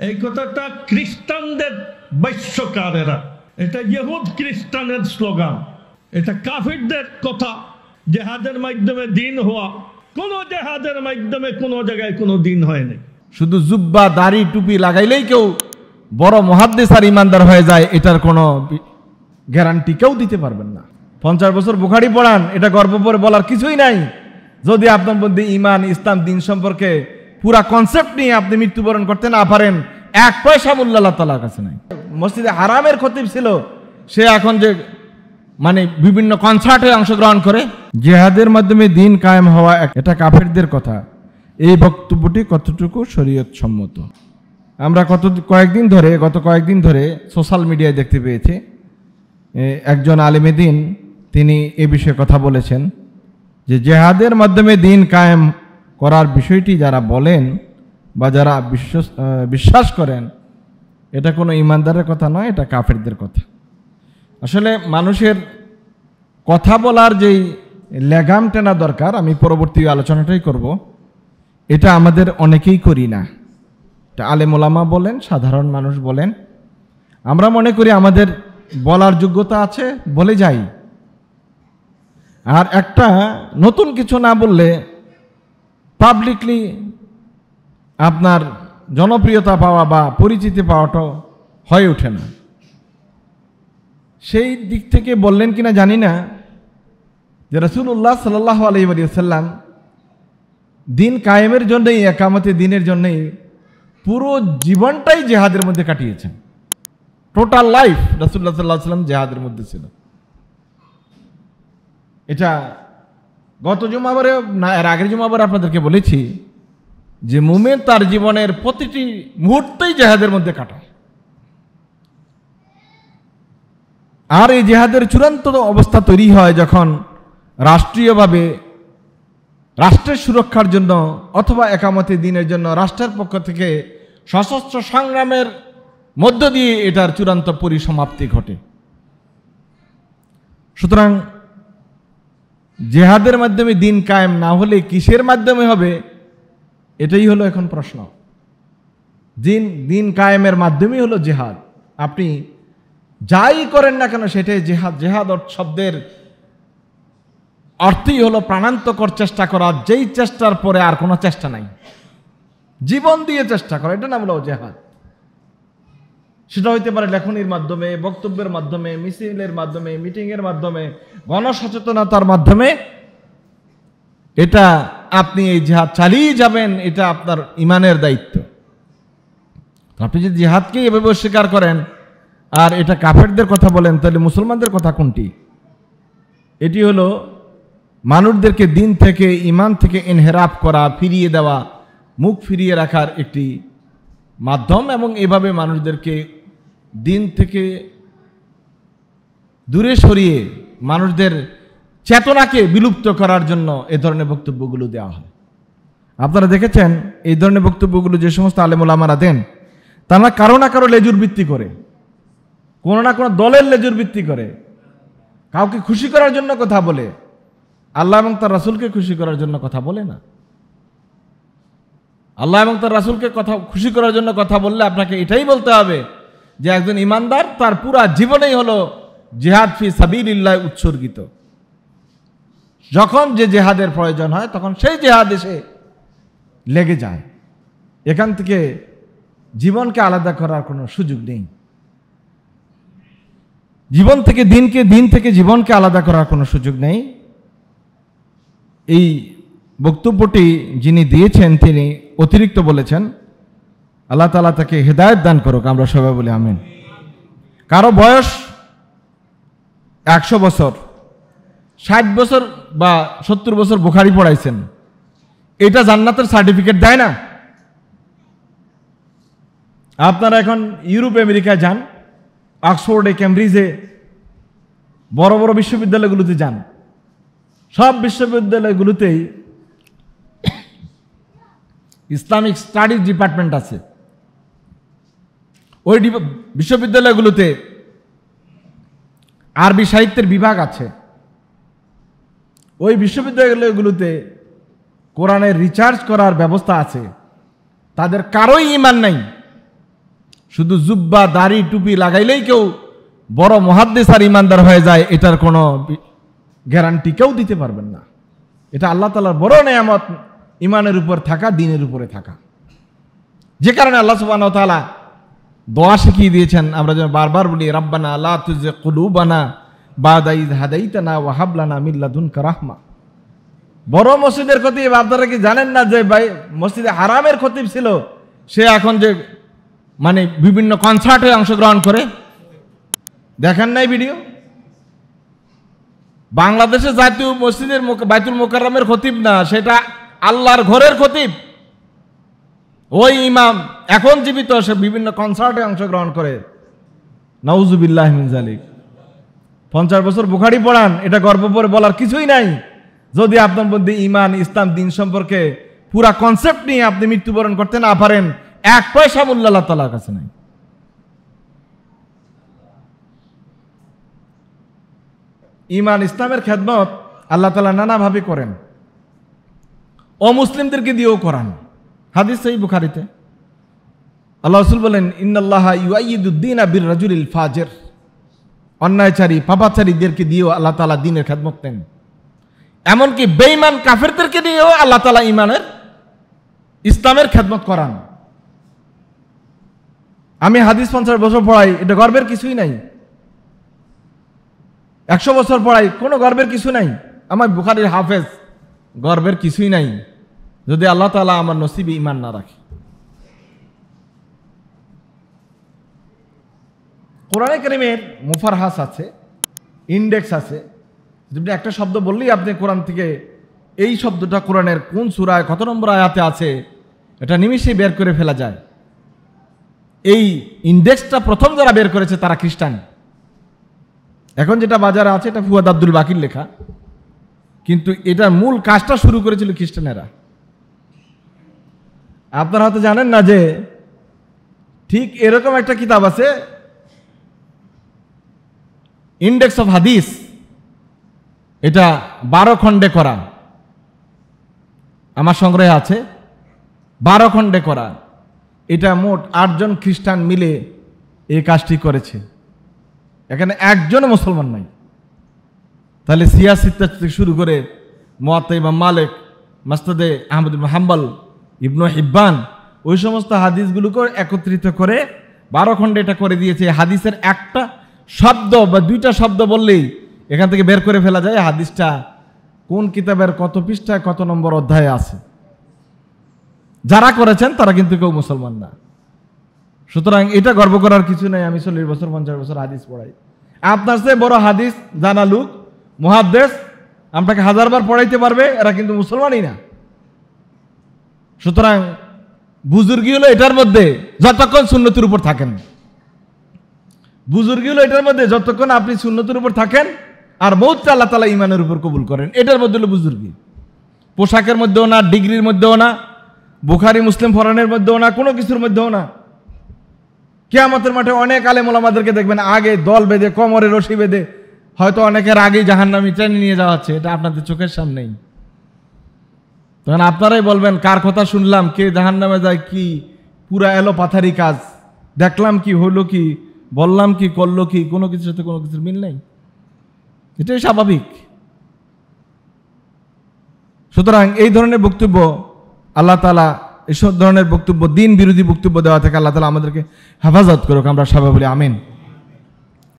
এই কথাটা খ্রিস্টানদের ভাষ্যকারেরা, এটা ইহুদ খ্রিস্টানের স্লোগান, এটা কাফিরদের কথা। জেহাদের মাধ্যমে দিন হওয়া, কোনো জেহাদের মাধ্যমে কোনো জায়গায় কোনো দিন হয়নি। শুধু জুব্বা দাড়ি টুপি লাগাইলেই কেউ বড় মুহাদ্দিস আর ইমানদার হয়ে যায়, এটার কোনো গ্যারান্টি কেউ দিতে পারবেন না। 50 বছর বুখারী পড়ান, এটা গর্ব করে বলার কিছুই নাই যদি আপনার মধ্যে ইমান, ইসলাম, দিন সম্পর্কে পুরা কনসেপ্ট নিয়ে আপনি মৃত্যুবরণ করতে না পারেন। এক পয়সা মূল্য আল্লাহ তাআলার কাছে নাই। মসজিদে হারামের খতিব ছিল, সে এখন যে মানে বিভিন্ন কনসার্টে অংশগ্রহণ করে। জিহাদের মাধ্যমে দিন কায়েম হওয়া, এটা কাফেরদের কথা। এই বক্তব্যটি কতটুকু শরীয়ত সম্মত? আমরা গত কয়েকদিন ধরে সোশ্যাল মিডিয়ায় দেখতে পেয়েছি একজন আলেমে দিন, তিনি এ বিষয়ে কথা বলেছেন যে জেহাদের মাধ্যমে দিন কায়েম করার বিষয়টি যারা বলেন বা যারা বিশ্বাস করেন, এটা কোনো ইমানদারের কথা নয়, এটা কাফেরদের কথা। আসলে মানুষের কথা বলার যেই লেগাম টেনা দরকার, আমি পরবর্তী আলোচনাটাই করব, এটা আমাদের অনেকেই করি না। এটা আলেম ওলামা বলেন, সাধারণ মানুষ বলেন, আমরা মনে করি আমাদের বলার যোগ্যতা আছে, বলে যাই। আর একটা নতুন কিছু না বললে পাবলিকলি আপনার জনপ্রিয়তা পাওয়া বা পরিচিতি পাওয়াটাও হয়ে ওঠে না। সেই দিক থেকে বললেন কিনা জানি না যে রাসূলুল্লাহ সাল্লাল্লাহু আলাইহি ওয়াসাল্লাম দিন কায়েমের জন্যই, একামতে দিনের জন্যই পুরো জীবনটাই জিহাদের মধ্যে কাটিয়েছেন। টোটাল লাইফ রাসূলুল্লাহ সাল্লাল্লাহু আলাইহি ওয়াসাল্লাম জিহাদের মধ্যে ছিল। এটা গত জুমাবারে না এর আগের জুমাবারে আপনাদেরকে বলেছি যে মুমিন তার জীবনের প্রতিটি মুহূর্তেই জিহাদের মধ্যে কাটায়। আর এই জিহাদের চূড়ান্ত অবস্থা তৈরি হয় যখন রাষ্ট্রীয়ভাবে রাষ্ট্রের সুরক্ষার জন্য অথবা একামতে দিনের জন্য রাষ্ট্রের পক্ষ থেকে সশস্ত্র সংগ্রামের মধ্য দিয়ে এটার চূড়ান্ত পরিসমাপ্তি ঘটে। সুতরাং জিহাদের মাধ্যমে দিন কায়েম না হলে কিসের মাধ্যমে হবে, এটাই হলো এখন প্রশ্ন। দিন কায়েমের মাধ্যমেই হলো জিহাদ। আপনি যাই করেন না কেন সেটাই জিহাদ। জিহাদ শব্দের অর্থই হলো প্রাণান্তকর চেষ্টা করা, যেই চেষ্টার পরে আর কোনো চেষ্টা নাই, জীবন দিয়ে চেষ্টা করা, এটা নাম হলো জিহাদ। সেটা হইতে পারে লেখনির মাধ্যমে, বক্তব্যের মাধ্যমে, মিছিলের মাধ্যমে, মিটিংয়ের মাধ্যমে, গণসচেতনতার মাধ্যমে। এটা আপনি এই জিহাদ চালিয়ে যাবেন, এটা আপনার ইমানের দায়িত্ব। আপনি যদি জিহাদকে এভাবে অস্বীকার করেন আর এটা কাফেরদের কথা বলেন, তাহলে মুসলমানদের কথা কোনটি? এটি হলো মানুষদেরকে দিন থেকে, ইমান থেকে ইনহেরাফ করা, ফিরিয়ে দেওয়া, মুখ ফিরিয়ে রাখার একটি মাধ্যম, এবং এভাবে মানুষদেরকে দিন থেকে দূরে সরিয়ে মানুষদের চেতনাকে বিলুপ্ত করার জন্য এ ধরনের বক্তব্যগুলো দেওয়া হয়। আপনারা দেখেছেন এই ধরনের বক্তব্যগুলো যে সমস্ত আলেম ওলামারা দেন, তারা কারো না কারো লেজুর ভিত্তি করে, কোনো না কোনো দলের লেজুর ভিত্তি করে, কাউকে খুশি করার জন্য কথা বলে, আল্লাহ এবং তার রাসূলকে খুশি করার জন্য কথা বলে না। আল্লাহ এবং তার রাসূলকে খুশি করার জন্য কথা বললে আপনাকে এটাই বলতে হবে যে একজন ইমানদার তার পুরা জীবনেই হলো জিহাদ ফি সাবিলিল্লাহ উৎসর্গিত। যখন যে জিহাদের প্রয়োজন হয় তখন সেই জিহাদে সে লেগে যায়। এখান থেকে জীবনকে আলাদা করার কোনো সুযোগ নেই। জীবন থেকে দিনকে, দিন থেকে জীবনকে আলাদা করার কোনো সুযোগ নেই। এই বক্তব্যটি যিনি দিয়েছেন তিনি অতিরিক্ত বলেছেন। আল্লাহ তাআলা তাকে হেদায়েত দান করুক, আমরা সবাই বলি আমিন। কারো বয়স 100 বছর, 60 বছর বা 70 বছর বুখারী পড়াইছেন, এটা জান্নাতের সার্টিফিকেট দেয় না। আপনারা এখন ইউরোপ আমেরিকায় যান, অক্সফোর্ডে, ক্যামব্রিজে, বড় বড় বিশ্ববিদ্যালয়গুলোতে যান, সব বিশ্ববিদ্যালয়গুলোতেই ইসলামিক স্টাডিজ ডিপার্টমেন্ট আছে। ওই বিশ্ববিদ্যালয়গুলোতে আরবি সাহিত্যের বিভাগ আছে। ওই বিশ্ববিদ্যালয়গুলোতে কোরআনের রিসার্চ করার ব্যবস্থা আছে। তাদের কারোই ঈমান নাই শুধু জুব্বা দাড়ি টুপি লাগাইলেই কেউ বড় মুহাদ্দিস আর ইমানদার হয়ে যায়, এটার কোনো গ্যারান্টি কেউ দিতে পারবেন না। এটা আল্লাহ তাআলার বড় নেয়ামত, ইমানের উপর থাকা, দ্বীনের উপরে থাকা। যে কারণে আল্লাহ সুবহানাহু ওয়া তাআলা দোয়া শিখিয়ে দিয়েছেন, আমরা যেন বারবার বলি, রাব্বানা লা তুযিগ কুলুবানা বাদা ইয হাদাইতানা ওয়া হাব লানা মিন লাদুনকা রাহমা। বড় মসজিদের খতিব, আপনারা কি জানেন না যে ভাই মসজিদে হারামের খতিব ছিল, সে এখন যে মানে বিভিন্ন কনসার্টে অংশগ্রহণ করে, দেখেন নাই ভিডিও? বাংলাদেশে জাতীয় মসজিদের বাইতুল মোকাররমের খতিব না, সেটা আল্লাহর ঘরের খতিব। ওই ইমাম এখন জীবিত, সে বিভিন্ন কনসার্টে অংশগ্রহণ করে। নাউজুবিল্লাহ মিন যালিক। 50 বছর বুখারী পড়ান, এটা গর্ব করে বলার কিছুই নাই যদি আপনার মধ্যে ইমান, ইসলাম, দিন সম্পর্কে পুরা কনসেপ্ট নিয়ে আপনি মৃত্যুবরণ করতে না পারেন। 1 পয়সা মূল্য আল্লাহ তাআলার কাছে নাই। ইমান ইসলামের খেদমত আল্লাহ তাআলা নানাভাবে করেন, অমুসলিমদেরকে দিয়েও করান। হাদিস সহিহ বুখারীতে আল্লাহ রাসূল বলেন, ইন্নাল্লাহা ইউআইয়িদুদ-দীনা বির-রাজুলিল ফাজির। অন্যায়চারী, পাপাচারীদেরকে দিয়েও আল্লাহ তাআলা দ্বীনের খেদমত দেন। এমনকি বেঈমান কাফেরদেরকে দিয়েও আল্লাহ তাআলা ইমানের, ইসলামের খেদমত করান। আমি হাদিস 50 বছর পড়াই, এটা গর্বের কিছুই নাই। 100 বছর পড়াই, কোনো গর্বের কিছু নাই। আমার বুখারীর হাফেজ, গর্বের কিছুই নাই যদি আল্লাহ তাআলা আমার নসিবে ইমান না রাখে। কোরআনে কারীমের মুফারহাস আছে, ইন্ডেক্স আছে। যদি একটা শব্দ বললেই আপনি কোরআন থেকে এই শব্দটা কোরআনের কোন সূরায় কত নম্বর আয়াতে আছে, এটা নিমিষেই বের করে ফেলা যায়। এই ইন্ডেক্সটা প্রথম যারা বের করেছে তারা খ্রিস্টান। এখন যেটা বাজারে আছে এটা ফুয়াদ আব্দুল বাকির লেখা, কিন্তু এটার মূল কাজটা শুরু করেছিল খ্রিস্টানেরা। আপনারা হয়তো জানেন না যে ঠিক এরকম একটা কিতাব আছে, ইন্ডেক্স অফ হাদিস। এটা 12 খণ্ডে করা, আমার সংগ্রহে আছে। 12 খণ্ডে করা। এটা মোট 8 জন খ্রিস্টান মিলে এই কাজটি করেছে। এখানে একজন মুসলমান নাই। তাহলে সিয়াসিত্তা থেকে শুরু করে মুয়াত্তা ইমাম মালিক, মাসনাদে আহমদ ইবনে হাম্বল, ইবনে হিব্বান, ওই সমস্ত হাদিসগুলোকে একত্রিত করে 12 খণ্ডে এটা করে দিয়েছে। হাদিসের একটা শব্দ বা 2টা শব্দ বললেই এখান থেকে বের করে ফেলা যায় হাদিসটা কোন কিতাবের কত পৃষ্ঠায় কত নম্বর অধ্যায়ে আছে। যারা করেছেন তারা কিন্তু কেউ মুসলমান না। সুতরাং এটা গর্ব করার কিছু নাই। আমি 40 বছর 50 বছর হাদিস পড়াই। আপনার চেয়ে বড় হাদিস জানা লোক, মুহাদ্দিস, আপনাকে 1000 বার পড়াইতে পারবে, এরা কিন্তু মুসলমানই না। সুতরাং বুজুর্গি হলো এটার মধ্যে যতক্ষণ সুন্নতের উপর থাকেন, বুজুর্গি হলো এটার মধ্যে যতক্ষণ আপনি সুন্নতের উপর থাকেন আর মৌতটা আল্লাহ তাআলা ইমানের উপর কবুল করেন, এটার মধ্যে হলো বুজুর্গি। পোশাকের মধ্যেও না, ডিগ্রির মধ্যেও না, বুখারী মুসলিম ফরানের মধ্যেও না, কোনো কিছুর মধ্যেও না। কিয়ামতের মাঠে অনেক আলেম ওলামাদেরকে দেখবেন আগে দল বেঁধে, কোমরে রশি বেঁধে, হয়তো অনেকের আগেই জাহান্নামে টেনে নিয়ে যাওয়া হচ্ছে। এটা আপনাদের চোখের সামনেই। তখন আপনারাই বলবেন কার কথা শুনলাম, কে জাহান্নামে যায়, কি পুরা এলো পাথারি কাজ, দেখলাম কি, হইলো কি, বললাম কি, করলো কি, কোনো কিছুর সাথে কোনো কিছুর মিল নেই। এটাই স্বাভাবিক। সুতরাং এই ধরনের বক্তব্য আল্লাহ তাআলা, এসব ধরনের বক্তব্য, দিন বিরোধী বক্তব্য দেওয়া থেকে আল্লাহ তাআলা আমাদেরকে হেফাজত করুক। আমরা সবাই বলি আমিন।